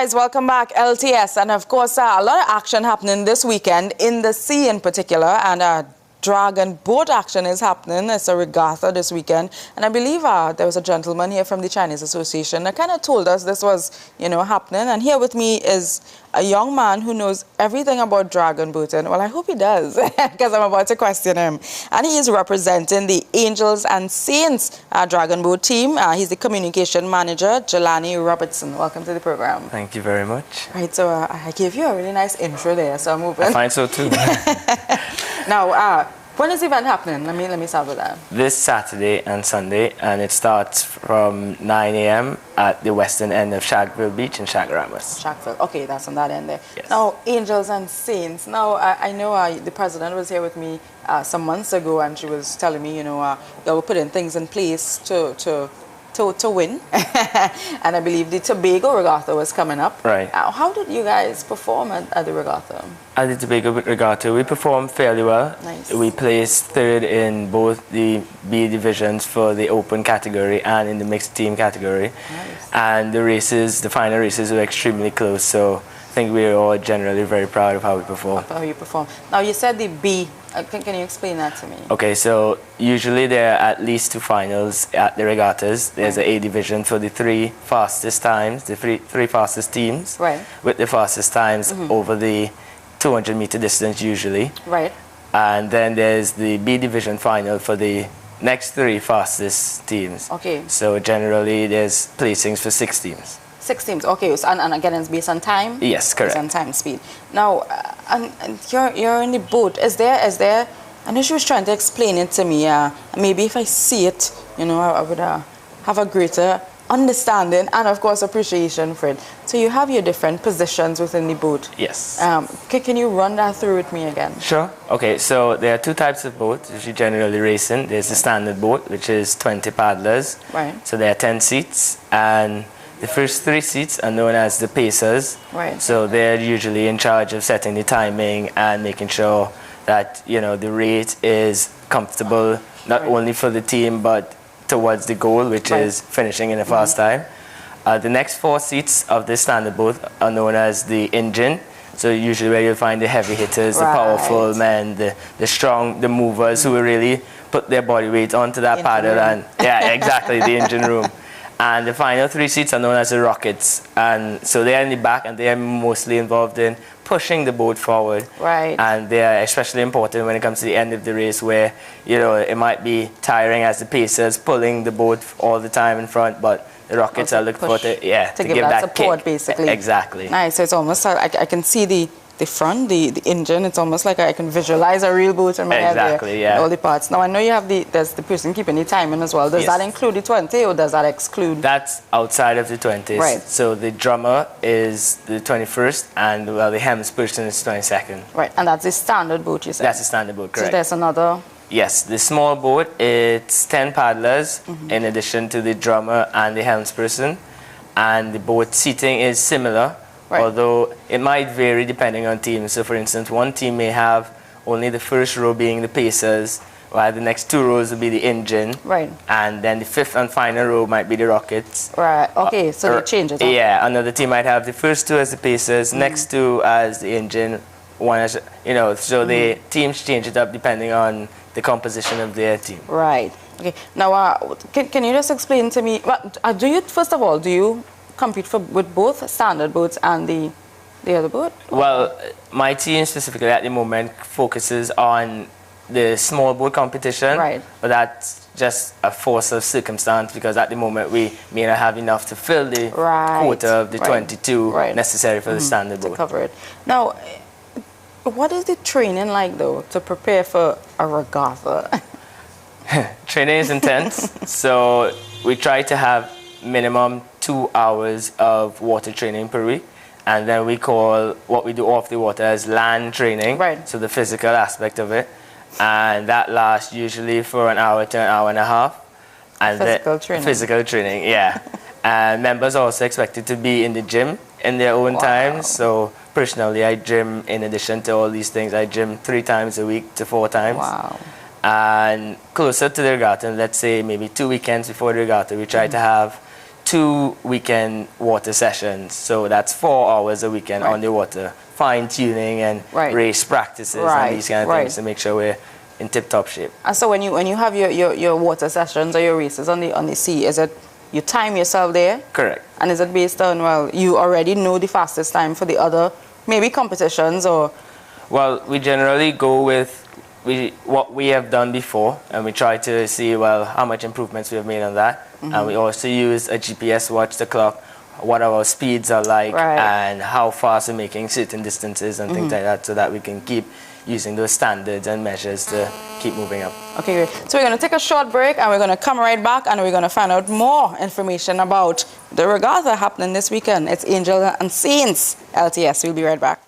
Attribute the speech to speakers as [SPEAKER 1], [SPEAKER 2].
[SPEAKER 1] guys, welcome back, LTS. And of course, a lot of action happening this weekend in the sea in particular, and dragon boat action is happening. It's a regatta this weekend, and I believe there was a gentleman here from the Chinese Association that kind of told us this was, happening. And here with me is a young man who knows everything about dragon boating. Well, I hope he does, because I'm about to question him. And he is representing the Angels and Saints dragon boat team. He's the communication manager, Jelani Robertson. Welcome to the program.
[SPEAKER 2] Thank you very much.
[SPEAKER 1] Right, so I gave you a really nice intro there, so I'm moving.
[SPEAKER 2] I find so too.
[SPEAKER 1] Now, when is the event happening? Let me start with that.
[SPEAKER 2] This Saturday and Sunday, and it starts from 9 a.m. at the western end of Shagville Beach in Chaguaramas.
[SPEAKER 1] Shagville, okay, that's on that end there.
[SPEAKER 2] Yes.
[SPEAKER 1] Now, Angels and Saints. Now, I know the president was here with me some months ago, and she was telling me, they were putting things in place to win. And I believe the Tobago Regatta was coming up.
[SPEAKER 2] Right.
[SPEAKER 1] How did you guys perform at the regatta?
[SPEAKER 2] At the Tobago Regatta, we performed fairly well.
[SPEAKER 1] Nice.
[SPEAKER 2] We placed third in both the B divisions for the open category and in the mixed team category.
[SPEAKER 1] Nice.
[SPEAKER 2] And the final races were extremely close, so I think we were all generally very proud of how we performed.
[SPEAKER 1] How you perform. Now, you said the B. Can you explain that to me?
[SPEAKER 2] Okay, so usually there are at least 2 finals at the regattas. There's an A division for the 3 fastest times, the three fastest teams,
[SPEAKER 1] right,
[SPEAKER 2] with the fastest times over the 200-meter distance usually.
[SPEAKER 1] Right.
[SPEAKER 2] And then there's the B division final for the next 3 fastest teams.
[SPEAKER 1] Okay.
[SPEAKER 2] So generally there's placings for 6 teams.
[SPEAKER 1] 6 teams, okay, so, and again it's based on time?
[SPEAKER 2] Yes, correct.
[SPEAKER 1] Based on time, speed. Now, and you're in the boat. Is there, I know she was trying to explain it to me, maybe if I see it, I would have a greater understanding and of course appreciation for it. So you have your different positions within the boat.
[SPEAKER 2] Yes.
[SPEAKER 1] Can you run that through with me again?
[SPEAKER 2] Sure. Okay, so there are 2 types of boats which you generally race in. There's the standard boat, which is 20 paddlers.
[SPEAKER 1] Right.
[SPEAKER 2] So there are 10 seats, and the first 3 seats are known as the pacers.
[SPEAKER 1] Right.
[SPEAKER 2] So they're usually in charge of setting the timing and making sure that, the rate is comfortable, not only for the team, but towards the goal, which is finishing in a fast time. The next 4 seats of the standard boat are known as the engine. So usually where you'll find the heavy hitters, the powerful men, the strong, the movers who will really put their body weight onto that paddle. And yeah, exactly, the engine room. And the final 3 seats are known as the rockets. And so they're in the back, and they are mostly involved in pushing the boat forward.
[SPEAKER 1] Right.
[SPEAKER 2] And they are especially important when it comes to the end of the race, where, it might be tiring as the pacers pulling the boat all the time in front, but the rockets are looking for to give that
[SPEAKER 1] support,
[SPEAKER 2] kick.
[SPEAKER 1] basically.
[SPEAKER 2] Exactly.
[SPEAKER 1] Nice. So it's almost like I can see the front, the engine. It's almost like I can visualize a real boat in my head.
[SPEAKER 2] Exactly, yeah.
[SPEAKER 1] All the parts. Now I know you have there's the person keeping the timing as well. Does that include the 20 or does that exclude?
[SPEAKER 2] That's outside of the 20s.
[SPEAKER 1] Right.
[SPEAKER 2] So the drummer is the 21st, and the hems person is 22nd.
[SPEAKER 1] Right. And that's the standard boat, you said?
[SPEAKER 2] That's the standard boat, correct.
[SPEAKER 1] So there's another.
[SPEAKER 2] Yes, the small boat, it's 10 paddlers in addition to the drummer and the helmsperson, and the boat seating is similar, although it might vary depending on teams. So for instance, one team may have only the first row being the pacers, while the next 2 rows will be the engine, and then the 5th and final row might be the rockets.
[SPEAKER 1] Right, okay, so they change it up.
[SPEAKER 2] Yeah, another team might have the first 2 as the pacers, next 2 as the engine, one as, so the teams change it up depending on the composition of their team.
[SPEAKER 1] Right. Okay. Now, can you just explain to me? Do you compete with both standard boats and the other boat?
[SPEAKER 2] Well, my team specifically at the moment focuses on the small boat competition.
[SPEAKER 1] Right.
[SPEAKER 2] But that's just a force of circumstance, because at the moment we may not have enough to fill the quota of the 22 necessary for the standard boat.
[SPEAKER 1] To cover it. Now, what is the training like, though, to prepare for a regatta?
[SPEAKER 2] Training is intense. So we try to have minimum 2 hours of water training per week. And then we call what we do off the water as land training. Right. So the physical aspect of it. And that lasts usually for an hour to an hour and a half. And physical training, yeah. And members are also expected to be in the gym in their own time. So personally, I gym in addition to all these things. I gym 3 times a week to 4 times.
[SPEAKER 1] Wow.
[SPEAKER 2] And closer to the regatta, let's say maybe 2 weekends before the regatta, we try to have 2 weekend water sessions. So that's 4 hours a weekend on the water, fine tuning and race practices and these kind of things to make sure we're in tip-top shape.
[SPEAKER 1] And so when you have your water sessions or your races on the sea, is it you time yourself there?
[SPEAKER 2] Correct.
[SPEAKER 1] And is it based on, well, you already know the fastest time for the other maybe competitions or?
[SPEAKER 2] Well, we generally go with what we have done before, and we try to see, well, how much improvements we have made on that. And we also use a GPS watch to clock what our speeds are like and how fast we're making certain distances and things like that, so that we can keep using those standards and measures to keep moving up. Okay,
[SPEAKER 1] great. So we're going to take a short break and we're going to come right back and we're going to find out more information about the regatta happening this weekend. It's Angel and Saints LTS. We'll be right back.